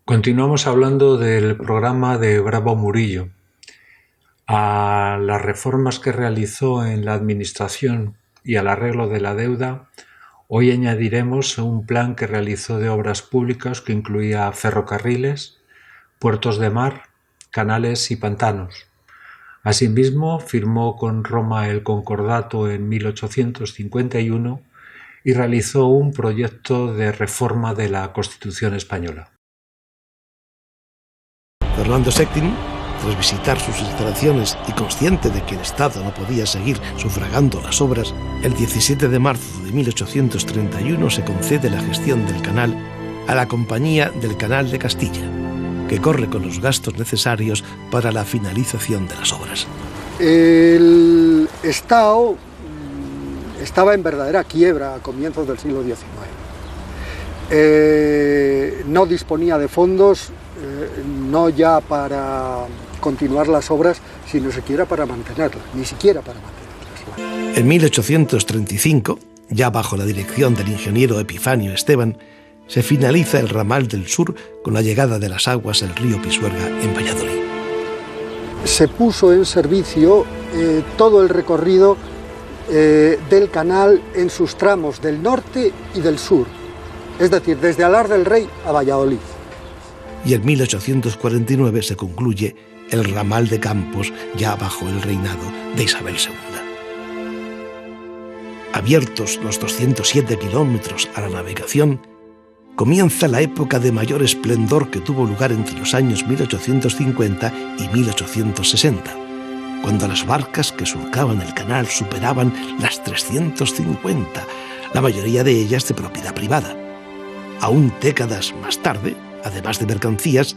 Continuamos hablando del programa de Bravo Murillo. A las reformas que realizó en la administración y al arreglo de la deuda, hoy añadiremos un plan que realizó de obras públicas que incluía ferrocarriles, puertos de mar, canales y pantanos. Asimismo, firmó con Roma el Concordato en 1851 y realizó un proyecto de reforma de la Constitución española. Fernando VII, tras visitar sus instalaciones y consciente de que el Estado no podía seguir sufragando las obras, el 17 de marzo de 1831 se concede la gestión del canal a la Compañía del Canal de Castilla, que corre con los gastos necesarios para la finalización de las obras. El Estado estaba en verdadera quiebra a comienzos del siglo XIX. No disponía de fondos, no ya para continuar las obras, sino siquiera para mantenerlas, ni siquiera para mantenerlas. En 1835, ya bajo la dirección del ingeniero Epifanio Esteban, se finaliza el ramal del sur con la llegada de las aguas del río Pisuerga en Valladolid. Se puso en servicio todo el recorrido del canal en sus tramos del norte y del sur, es decir, desde Alar del Rey a Valladolid. Y en 1849 se concluye el ramal de Campos, ya bajo el reinado de Isabel II. Abiertos los 207 kilómetros a la navegación, comienza la época de mayor esplendor que tuvo lugar entre los años 1850 y 1860, cuando las barcas que surcaban el canal superaban las 350, la mayoría de ellas de propiedad privada. Aún décadas más tarde, además de mercancías,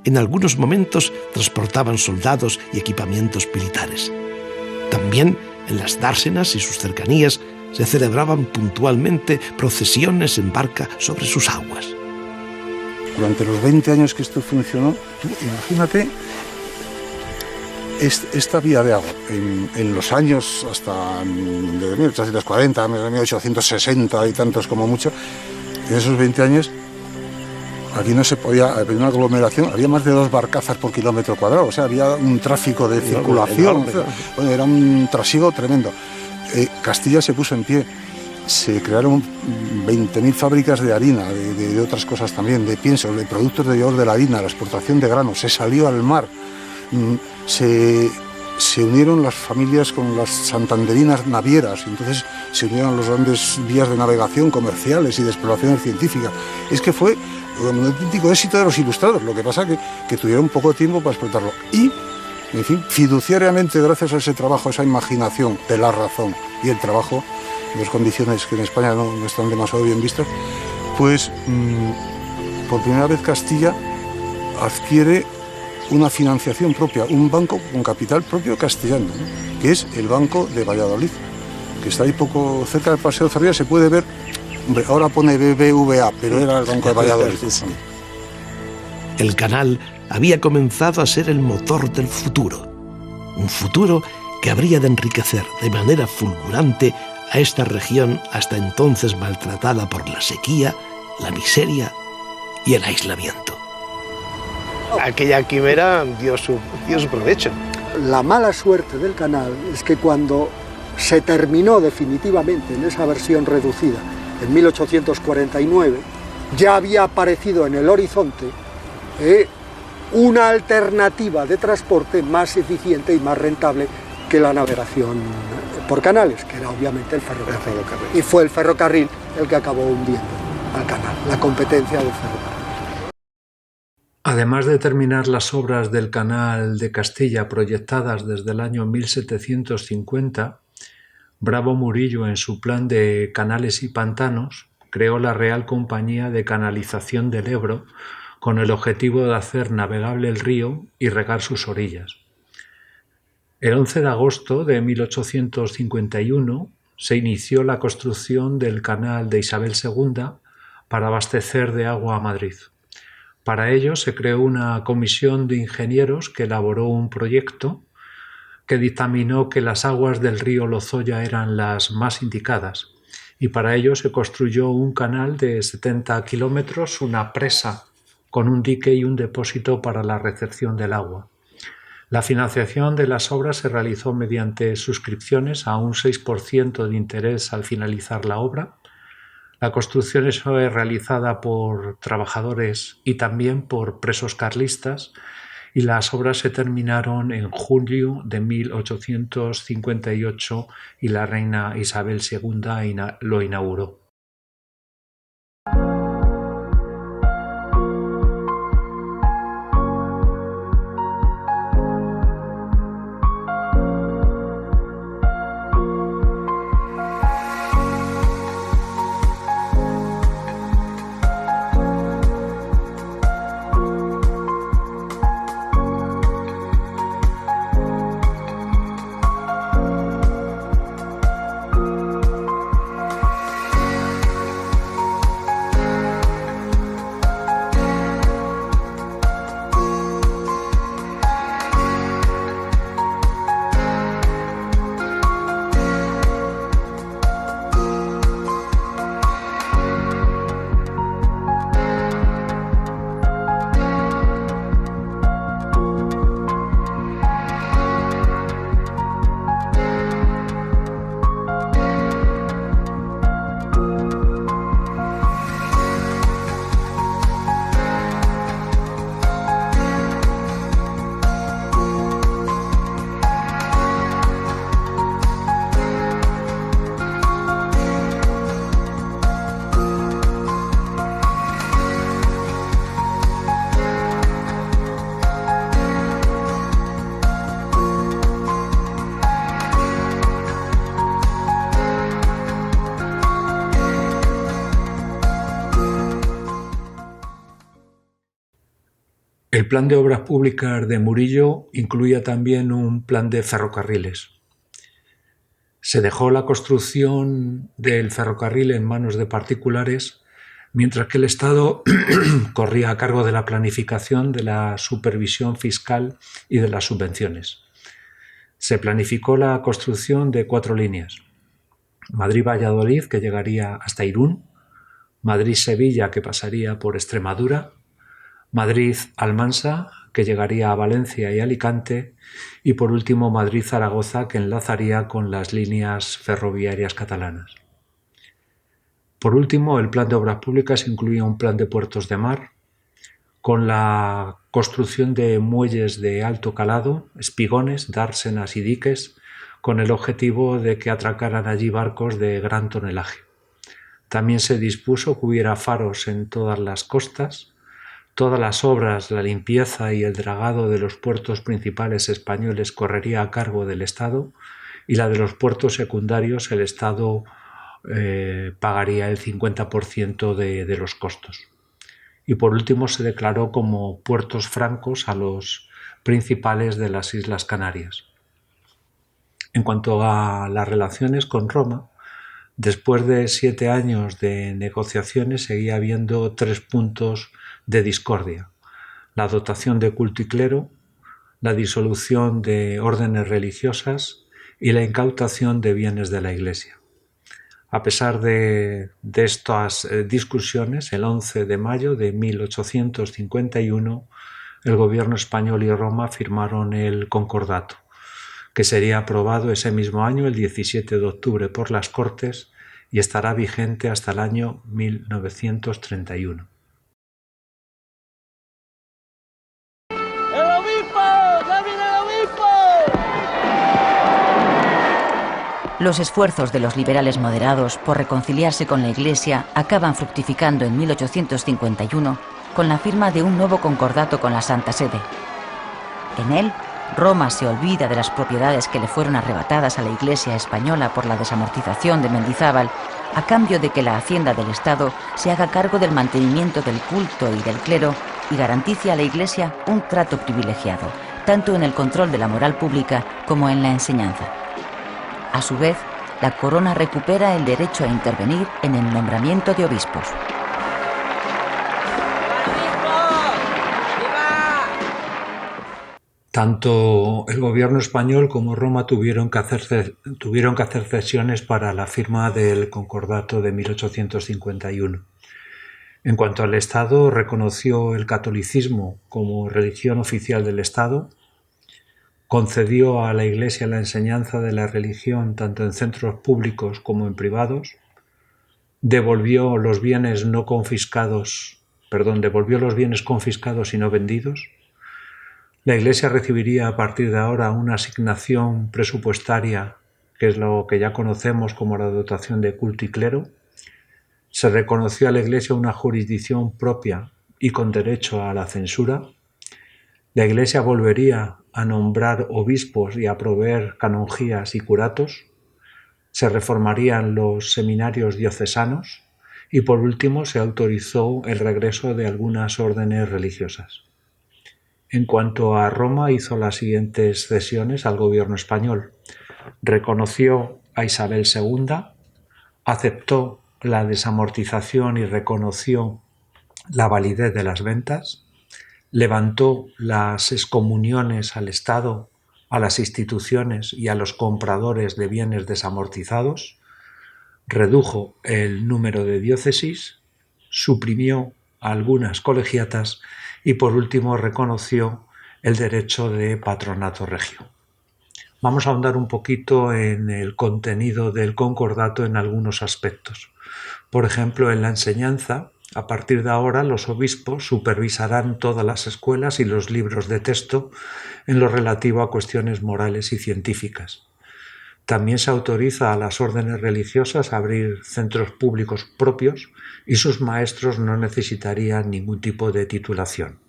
en algunos momentos transportaban soldados y equipamientos militares. También en las dársenas y sus cercanías se celebraban puntualmente procesiones en barca sobre sus aguas. Durante los 20 años que esto funcionó, tú imagínate esta vía de agua. En los años hasta de 1840, 1860 y tantos como mucho, en esos 20 años aquí no se podía, había una aglomeración, había más de 2 barcazas por kilómetro cuadrado, o sea, había un tráfico de circulación, bueno, era un trasiego tremendo. Castilla se puso en pie, se crearon 20.000 fábricas de harina, de otras cosas también, de pienso, de productos derivados de la harina, la exportación de granos, se salió al mar, se unieron las familias con las santanderinas navieras, entonces se unieron los grandes vías de navegación comerciales y de exploraciones científicas. Es que fue un auténtico éxito de los ilustrados, lo que pasa que tuvieron poco tiempo para explotarlo. Y, en fin, fiduciariamente, gracias a ese trabajo, a esa imaginación de la razón y el trabajo, en dos condiciones que en España no están demasiado bien vistas, pues por primera vez Castilla adquiere una financiación propia, un banco con capital propio castellano, ¿no?, que es el Banco de Valladolid, que está ahí poco cerca del Paseo de Zorrilla. Se puede ver, hombre, ahora pone BBVA, pero era el Banco de Valladolid. El canal había comenzado a ser el motor del futuro, un futuro que habría de enriquecer de manera fulgurante a esta región hasta entonces maltratada por la sequía, la miseria y el aislamiento. Aquella quimera dio su provecho. La mala suerte del canal es que cuando se terminó definitivamente en esa versión reducida, en 1849, ya había aparecido en el horizonte una alternativa de transporte más eficiente y más rentable que la navegación por canales, que era obviamente el ferrocarril. Y fue el ferrocarril el que acabó hundiendo al canal, la competencia del ferrocarril. Además de terminar las obras del Canal de Castilla proyectadas desde el año 1750, Bravo Murillo, en su plan de canales y pantanos, creó la Real Compañía de Canalización del Ebro con el objetivo de hacer navegable el río y regar sus orillas. El 11 de agosto de 1851 se inició la construcción del Canal de Isabel II para abastecer de agua a Madrid. Para ello se creó una comisión de ingenieros que elaboró un proyecto que dictaminó que las aguas del río Lozoya eran las más indicadas, y para ello se construyó un canal de 70 kilómetros, una presa con un dique y un depósito para la recepción del agua. La financiación de las obras se realizó mediante suscripciones a un 6% de interés al finalizar la obra. La construcción fue realizada por trabajadores y también por presos carlistas, y las obras se terminaron en julio de 1858 y la reina Isabel II lo inauguró. El plan de obras públicas de Murillo incluía también un plan de ferrocarriles. Se dejó la construcción del ferrocarril en manos de particulares, mientras que el Estado corría a cargo de la planificación, de la supervisión fiscal y de las subvenciones. Se planificó la construcción de 4 líneas: Madrid-Valladolid, que llegaría hasta Irún; Madrid-Sevilla, que pasaría por Extremadura; Madrid-Almansa, que llegaría a Valencia y Alicante; y por último Madrid-Zaragoza, que enlazaría con las líneas ferroviarias catalanas. Por último, el plan de obras públicas incluía un plan de puertos de mar, con la construcción de muelles de alto calado, espigones, dársenas y diques, con el objetivo de que atracaran allí barcos de gran tonelaje. También se dispuso que hubiera faros en todas las costas. Todas las obras, la limpieza y el dragado de los puertos principales españoles correría a cargo del Estado, y la de los puertos secundarios el Estado pagaría el 50% de los costos. Y por último se declaró como puertos francos a los principales de las Islas Canarias. En cuanto a las relaciones con Roma, después de 7 años de negociaciones seguía habiendo 3 puntos de discordia: la dotación de culto y clero, la disolución de órdenes religiosas y la incautación de bienes de la Iglesia. A pesar de estas discusiones, el 11 de mayo de 1851, el gobierno español y Roma firmaron el concordato, que sería aprobado ese mismo año, el 17 de octubre, por las Cortes, y estará vigente hasta el año 1931. Los esfuerzos de los liberales moderados por reconciliarse con la Iglesia acaban fructificando en 1851 con la firma de un nuevo concordato con la Santa Sede. En él, Roma se olvida de las propiedades que le fueron arrebatadas a la Iglesia española por la desamortización de Mendizábal, a cambio de que la hacienda del Estado se haga cargo del mantenimiento del culto y del clero y garantice a la Iglesia un trato privilegiado, tanto en el control de la moral pública como en la enseñanza. A su vez, la corona recupera el derecho a intervenir en el nombramiento de obispos. Tanto el gobierno español como Roma tuvieron que hacer cesiones para la firma del concordato de 1851. En cuanto al Estado, reconoció el catolicismo como religión oficial del Estado, concedió a la Iglesia la enseñanza de la religión tanto en centros públicos como en privados, devolvió los bienes confiscados y no vendidos. La Iglesia recibiría a partir de ahora una asignación presupuestaria, que es lo que ya conocemos como la dotación de culto y clero. Se reconoció a la Iglesia una jurisdicción propia y con derecho a la censura. La Iglesia volvería a nombrar obispos y a proveer canonjías y curatos. Se reformarían los seminarios diocesanos y, por último, se autorizó el regreso de algunas órdenes religiosas. En cuanto a Roma, hizo las siguientes cesiones al gobierno español. Reconoció a Isabel II, aceptó la desamortización y reconoció la validez de las ventas, levantó las excomuniones al Estado, a las instituciones y a los compradores de bienes desamortizados, redujo el número de diócesis, suprimió algunas colegiatas y, por último, reconoció el derecho de patronato regio. Vamos a ahondar un poquito en el contenido del concordato en algunos aspectos. Por ejemplo, en la enseñanza, a partir de ahora los obispos supervisarán todas las escuelas y los libros de texto en lo relativo a cuestiones morales y científicas. También se autoriza a las órdenes religiosas a abrir centros públicos propios y sus maestros no necesitarían ningún tipo de titulación.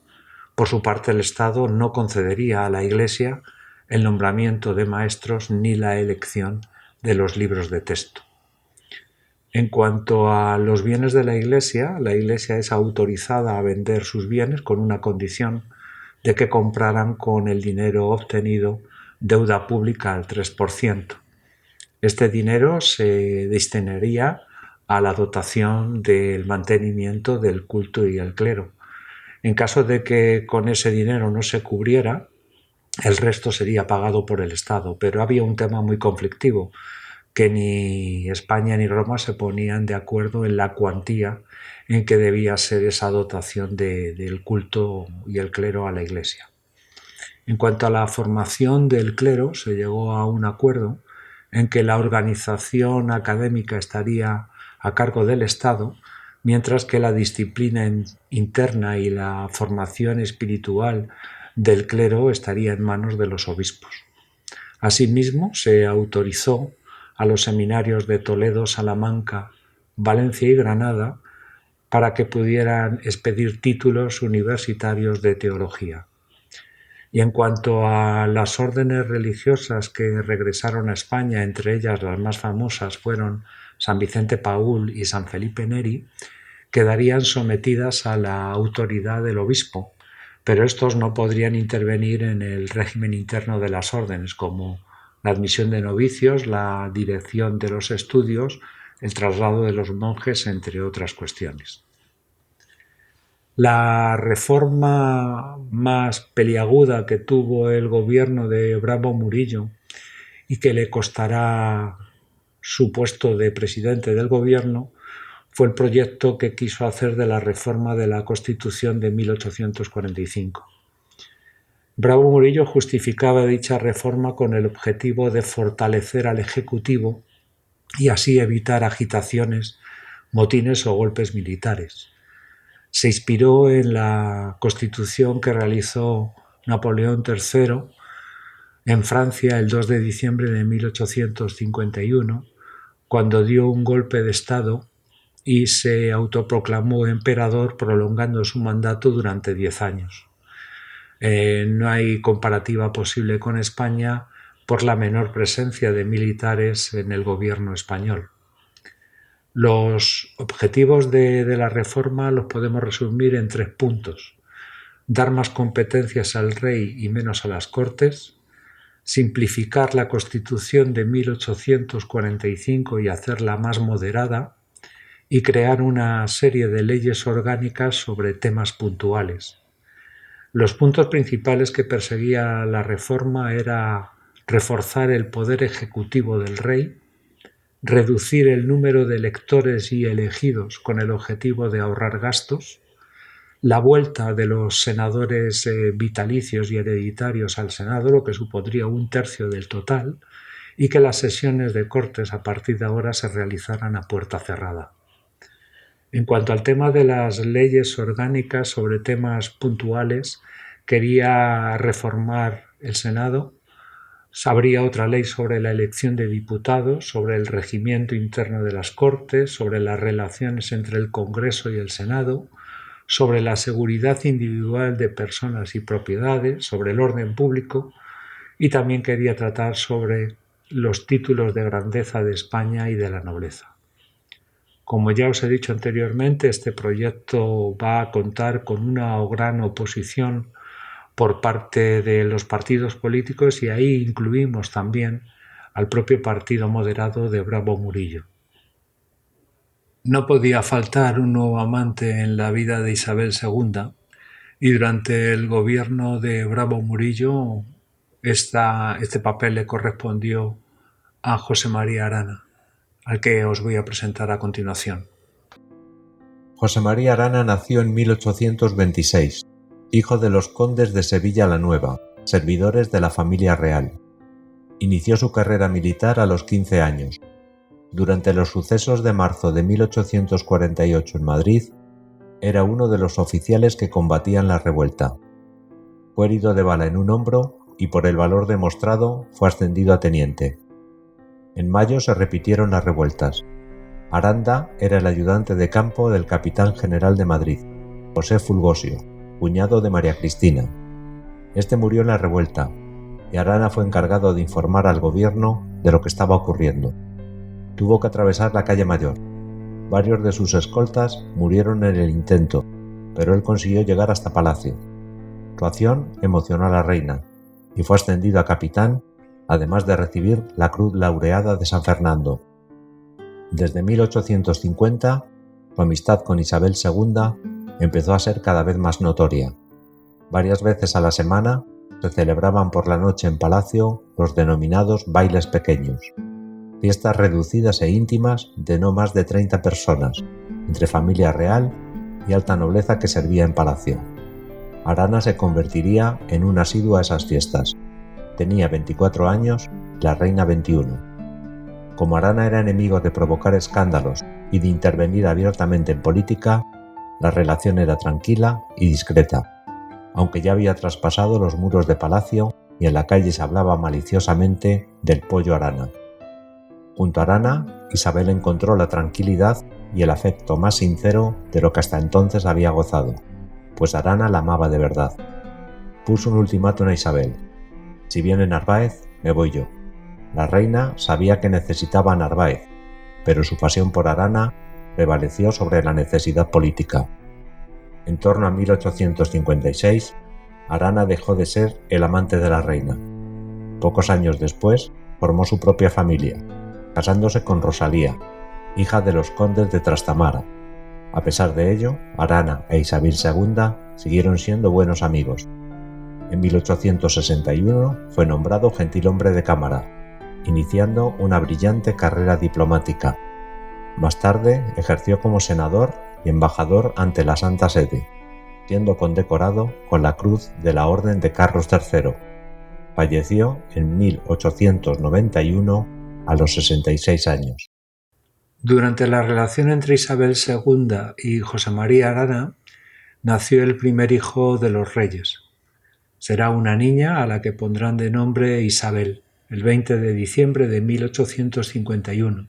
Por su parte, el Estado no concedería a la Iglesia el nombramiento de maestros ni la elección de los libros de texto. En cuanto a los bienes de la Iglesia es autorizada a vender sus bienes con una condición de que compraran con el dinero obtenido deuda pública al 3%. Este dinero se destinaría a la dotación del mantenimiento del culto y el clero. En caso de que con ese dinero no se cubriera, el resto sería pagado por el Estado. Pero había un tema muy conflictivo, que ni España ni Roma se ponían de acuerdo en la cuantía en que debía ser esa dotación del culto y el clero a la Iglesia. En cuanto a la formación del clero, se llegó a un acuerdo en que la organización académica estaría a cargo del Estado, mientras que la disciplina interna y la formación espiritual del clero estaría en manos de los obispos. Asimismo, se autorizó a los seminarios de Toledo, Salamanca, Valencia y Granada para que pudieran expedir títulos universitarios de teología. Y en cuanto a las órdenes religiosas que regresaron a España, entre ellas las más famosas fueron San Vicente Paúl y San Felipe Neri, quedarían sometidas a la autoridad del obispo, pero estos no podrían intervenir en el régimen interno de las órdenes, como la admisión de novicios, la dirección de los estudios, el traslado de los monjes, entre otras cuestiones. La reforma más peliaguda que tuvo el gobierno de Bravo Murillo y que le costará su puesto de presidente del gobierno fue el proyecto que quiso hacer de la reforma de la Constitución de 1845. Bravo Murillo justificaba dicha reforma con el objetivo de fortalecer al Ejecutivo y así evitar agitaciones, motines o golpes militares. Se inspiró en la Constitución que realizó Napoleón III en Francia el 2 de diciembre de 1851, cuando dio un golpe de Estado y se autoproclamó emperador, prolongando su mandato durante 10 años. No hay comparativa posible con España por la menor presencia de militares en el gobierno español. Los objetivos de la reforma los podemos resumir en 3 puntos: dar más competencias al rey y menos a las Cortes, simplificar la Constitución de 1845 y hacerla más moderada, y crear una serie de leyes orgánicas sobre temas puntuales. Los puntos principales que perseguía la reforma era reforzar el poder ejecutivo del rey, reducir el número de electores y elegidos con el objetivo de ahorrar gastos, la vuelta de los senadores vitalicios y hereditarios al Senado, lo que supondría 1/3 del total, y que las sesiones de Cortes a partir de ahora se realizaran a puerta cerrada. En cuanto al tema de las leyes orgánicas sobre temas puntuales, quería reformar el Senado. Habría otra ley sobre la elección de diputados, sobre el regimiento interno de las Cortes, sobre las relaciones entre el Congreso y el Senado, sobre la seguridad individual de personas y propiedades, sobre el orden público, y también quería tratar sobre los títulos de grandeza de España y de la nobleza. Como ya os he dicho anteriormente, este proyecto va a contar con una gran oposición por parte de los partidos políticos, y ahí incluimos también al propio partido moderado de Bravo Murillo. No podía faltar un nuevo amante en la vida de Isabel II, y durante el gobierno de Bravo Murillo este papel le correspondió a José María Arana, al que os voy a presentar a continuación. José María Arana nació en 1826, hijo de los condes de Sevilla la Nueva, servidores de la familia real. Inició su carrera militar a los 15 años. Durante los sucesos de marzo de 1848 en Madrid, era uno de los oficiales que combatían la revuelta. Fue herido de bala en un hombro y por el valor demostrado fue ascendido a teniente. En mayo se repitieron las revueltas. Aranda era el ayudante de campo del capitán general de Madrid, José Fulgosio, cuñado de María Cristina. Este murió en la revuelta y Arana fue encargado de informar al gobierno de lo que estaba ocurriendo. Tuvo que atravesar la calle Mayor. Varios de sus escoltas murieron en el intento, pero él consiguió llegar hasta Palacio. Su acción emocionó a la reina y fue ascendido a capitán, además de recibir la Cruz Laureada de San Fernando. Desde 1850, su amistad con Isabel II empezó a ser cada vez más notoria. Varias veces a la semana se celebraban por la noche en Palacio los denominados bailes pequeños, fiestas reducidas e íntimas de no más de 30 personas, entre familia real y alta nobleza que servía en Palacio. Arana se convertiría en un asiduo a esas fiestas. Tenía 24 años y la reina 21. Como Arana era enemigo de provocar escándalos y de intervenir abiertamente en política, la relación era tranquila y discreta, aunque ya había traspasado los muros de Palacio y en la calle se hablaba maliciosamente del pollo Arana. Junto a Arana, Isabel encontró la tranquilidad y el afecto más sincero de lo que hasta entonces había gozado, pues Arana la amaba de verdad. Puso un ultimátum a Isabel: si viene Narváez, me voy yo. La reina sabía que necesitaba a Narváez, pero su pasión por Arana prevaleció sobre la necesidad política. En torno a 1856, Arana dejó de ser el amante de la reina. Pocos años después, formó su propia familia, casándose con Rosalía, hija de los condes de Trastamara. A pesar de ello, Arana e Isabel II siguieron siendo buenos amigos. En 1861 fue nombrado gentilhombre de cámara, iniciando una brillante carrera diplomática. Más tarde ejerció como senador y embajador ante la Santa Sede, siendo condecorado con la Cruz de la Orden de Carlos III. Falleció en 1891 a los 66 años. Durante la relación entre Isabel II y José María Arana nació el primer hijo de los reyes. Será una niña a la que pondrán de nombre Isabel, el 20 de diciembre de 1851.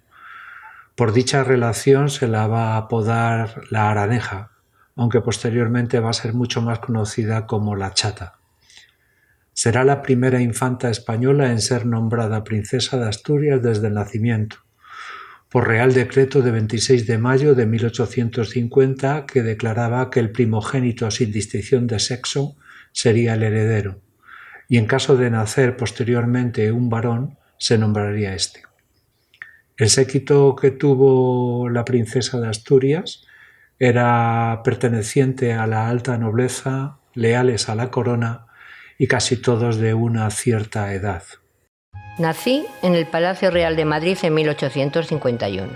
Por dicha relación se la va a apodar la Araneja, aunque posteriormente va a ser mucho más conocida como la Chata. Será la primera infanta española en ser nombrada princesa de Asturias desde el nacimiento, por Real Decreto de 26 de mayo de 1850, que declaraba que el primogénito sin distinción de sexo sería el heredero, y en caso de nacer posteriormente un varón, se nombraría éste. El séquito que tuvo la princesa de Asturias era perteneciente a la alta nobleza, leales a la corona y casi todos de una cierta edad. Nací en el Palacio Real de Madrid en 1851.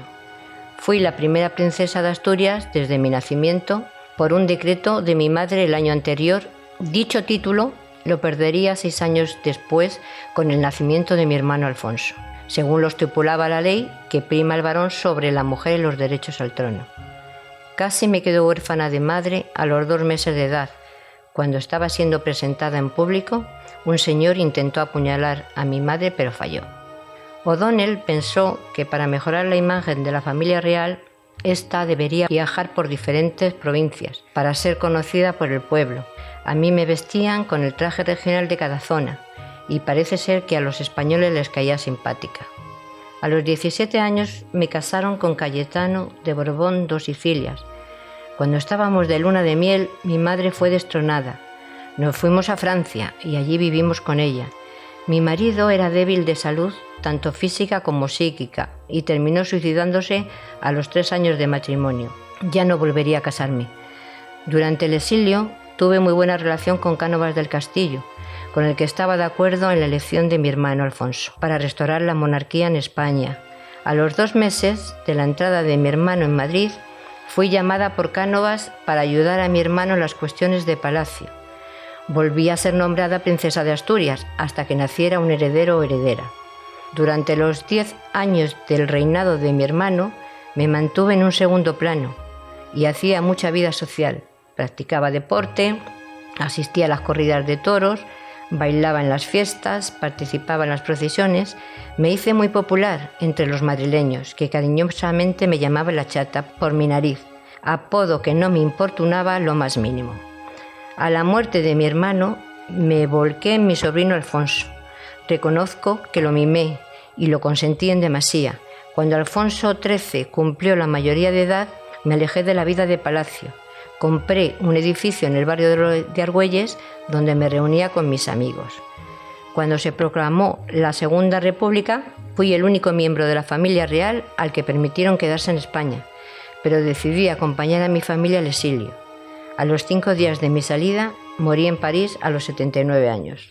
Fui la primera princesa de Asturias desde mi nacimiento por un decreto de mi madre el año anterior. Dicho título lo perdería 6 años después con el nacimiento de mi hermano Alfonso, según lo estipulaba la ley que prima al varón sobre la mujer en los derechos al trono. Casi me quedo huérfana de madre a los 2 meses de edad. Cuando estaba siendo presentada en público, un señor intentó apuñalar a mi madre, pero falló. O'Donnell pensó que para mejorar la imagen de la familia real, ésta debería viajar por diferentes provincias para ser conocida por el pueblo. A mí me vestían con el traje regional de cada zona y parece ser que a los españoles les caía simpática. A los 17 años me casaron con Cayetano de Borbón dos Sicilias. Cuando estábamos de luna de miel, mi madre fue destronada. Nos fuimos a Francia y allí vivimos con ella. Mi marido era débil de salud, tanto física como psíquica, y terminó suicidándose a los 3 años de matrimonio. Ya no volvería a casarme. Durante el exilio tuve muy buena relación con Cánovas del Castillo, con el que estaba de acuerdo en la elección de mi hermano Alfonso, para restaurar la monarquía en España. A los 2 meses de la entrada de mi hermano en Madrid, fui llamada por Cánovas para ayudar a mi hermano en las cuestiones de palacio. Volví a ser nombrada princesa de Asturias hasta que naciera un heredero o heredera. Durante los 10 años del reinado de mi hermano, me mantuve en un segundo plano y hacía mucha vida social. Practicaba deporte, asistía a las corridas de toros, bailaba en las fiestas, participaba en las procesiones. Me hice muy popular entre los madrileños, que cariñosamente me llamaban la chata por mi nariz, apodo que no me importunaba lo más mínimo. A la muerte de mi hermano, me volqué en mi sobrino Alfonso. Reconozco que lo mimé y lo consentí en demasía. Cuando Alfonso XIII cumplió la mayoría de edad, me alejé de la vida de palacio. Compré un edificio en el barrio de Argüelles donde me reunía con mis amigos. Cuando se proclamó la Segunda República, fui el único miembro de la familia real al que permitieron quedarse en España, pero decidí acompañar a mi familia al exilio. A los 5 días de mi salida, morí en París a los 79 años.